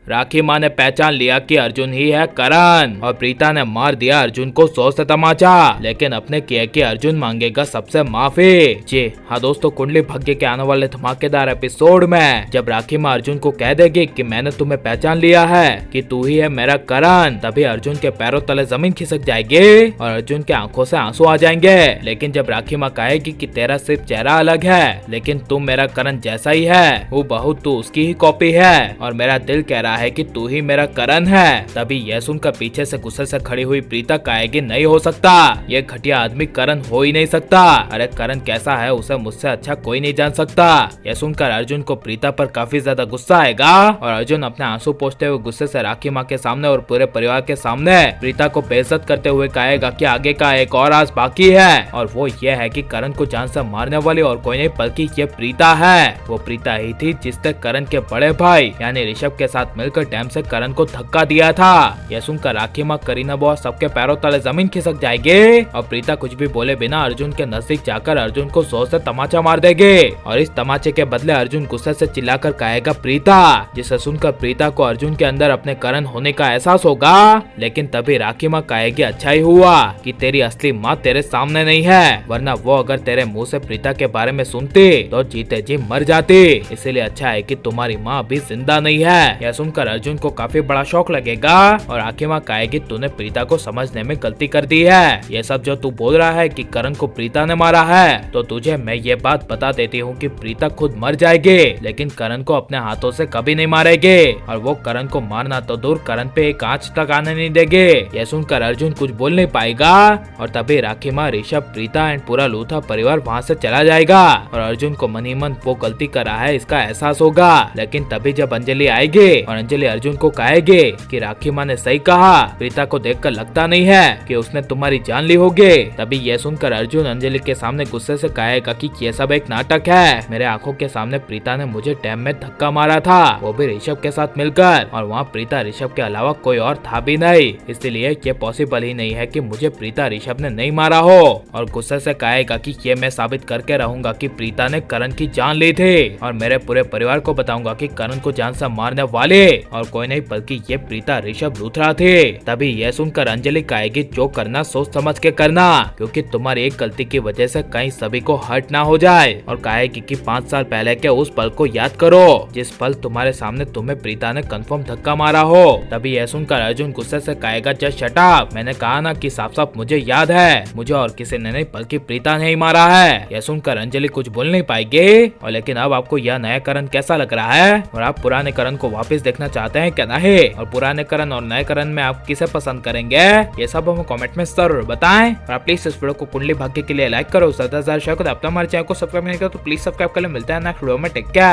राखी माँ ने पहचान लिया कि अर्जुन ही है करण और प्रीता ने मार दिया अर्जुन को 100 से तमाचा, लेकिन अपने किए कि अर्जुन मांगेगा सबसे माफी। जी हाँ दोस्तों, कुंडली भाग्य के आने वाले धमाकेदार एपिसोड में जब राखी माँ अर्जुन को कह देगी कि मैंने तुम्हें पहचान लिया है कि तू ही है मेरा करण, तभी अर्जुन के पैरों तले जमीन खिसक जाएगी और अर्जुन के आंखों से आंसू आ जाएंगे। लेकिन जब राखी माँ कहेगी कि तेरा सिर्फ चेहरा अलग है लेकिन तुम मेरा करण जैसा ही है, वो बहुत तू उसकी ही कॉपी है और मेरा दिल कह रहा है कि तू ही मेरा करण है, तभी यह सुनकर पीछे से गुस्से से खड़ी हुई प्रीता कहेगी नहीं हो सकता, ये घटिया आदमी करण हो ही नहीं सकता। अरे करण कैसा है उसे मुझसे अच्छा कोई नहीं जान सकता। यह सुनकर अर्जुन को प्रीता पर काफी ज्यादा गुस्सा आएगा और अर्जुन अपने आंसू पोंछते हुए गुस्से से राखी माँ के सामने और पूरे परिवार के सामने प्रीता को बेइज्जत करते हुए कहेगा कि आगे का एक और राज बाकी है और वो ये है कि करण को जान से मारने वाली और कोई नहीं बल्कि ये प्रीता है। वो प्रीता ही थी जिसने करण के बड़े भाई यानी ऋषभ के साथ मिलकर डैम से करण को धक्का दिया था। यह सुनकर राखी माँ, करीना बुआ सबके पैरों तले जमीन खिसक जाएगी और प्रीता कुछ भी बोले बिना अर्जुन के नजदीक जाकर अर्जुन को 100 से तमाचा मार देगी और इस तमाचे के बदले अर्जुन गुस्से से चिल्लाकर कहेगा प्रीता, जिसे सुनकर प्रीता को अर्जुन के अंदर अपने करण होने का एहसास होगा। लेकिन तभी राखी माँ कहेगी अच्छा ही हुआ कि तेरी असली माँ तेरे सामने नहीं है, वरना वो अगर तेरे मुँह से प्रीता के बारे में सुनती तो जीते जी मर जाती। इसीलिए अच्छा है कि तुम्हारी माँ अभी जिंदा नहीं है। यह सुनकर अर्जुन को काफी बड़ा शौक लगेगा और राखी माँ कहेगी तूने प्रीता को समझने में गलती कर दी है। ये सब जो तू बोल रहा है कि करण को प्रीता ने मारा है, तो तुझे मैं ये बात बता देती हूँ कि प्रीता खुद मर जाएगी लेकिन करण को अपने हाथों से कभी नहीं मारेगी और वो करण को मारना तो दूर करण पे एक आंच तक आने नहीं देगी। यह सुनकर अर्जुन कुछ बोल नहीं पाएगा और तभी राखी माँ, ऋषभ, प्रीता एंड पूरा लूथा परिवार वहाँ से चला जाएगा और अर्जुन को मन ही मन वो गलती कर रहा है इसका एहसास होगा। लेकिन तभी जब अंजलि आएगी और अंजलि अर्जुन को कहेगी कि राखी माँ ने सही कहा, प्रीता को देखकर लगता नहीं है कि उसने तुम्हारी जान ली होगी, तभी यह सुनकर अर्जुन अंजलि के सामने गुस्से से कहेगा कि ये सब एक नाटक है। मेरे आंखों के सामने प्रीता ने मुझे डैम में धक्का मारा था, वो भी ऋषभ के साथ मिलकर, और वहाँ प्रीता ऋषभ के अलावा कोई और था भी नहीं, इसलिए ये पॉसिबल ही नहीं है कि मुझे प्रीता ऋषभ ने नहीं मारा हो। और गुस्से से कहेगा कि ये मैं साबित करके रहूंगा कि प्रीता ने करण की जान ली थी और मेरे पूरे परिवार को बताऊंगा कि करण को जान से मारने वाले और कोई नहीं बल्कि ये प्रीता ऋषभ लूथरा थे। तभी यह सुनकर अंजलि कहेगी जो करना सोच समझ के करना, क्योंकि तुम्हारी एक गलती की वजह से कहीं सभी को हर्ट ना हो जाए। और कहेगी कि 5 साल पहले के उस पल को याद करो जिस पल तुम्हारे सामने तुम्हें प्रीता ने कंफर्म धक्का मारा हो। तभी यह सुनकर अर्जुन गुस्से से कहेगा जस्ट शट अप, मैंने कहा ना कि साफ साफ मुझे याद है, मुझे और किसी ने नहीं बल्कि प्रीता ने ही मारा है। यह सुनकर अंजलि कुछ बोल नहीं पाएगी। और लेकिन अब आपको यह नया करण कैसा लग रहा है और आप पुराने करण को वापस देखना चाहते हैं क्या नहीं, और पुराने करण और नए करण में आप किसे पसंद करेंगे, ये सब हमें कमेंट में जरूर बताएं। और आप प्लीज इस वीडियो को कुंडली भाग्य के लिए लाइक करो, 7,000 शेयर करो। आप हमारे चैनल को सब्सक्राइब नहीं करो तो प्लीज सब्सक्राइब कर ले। मिलते हैं नेक्स्ट वीडियो में, टेक केयर।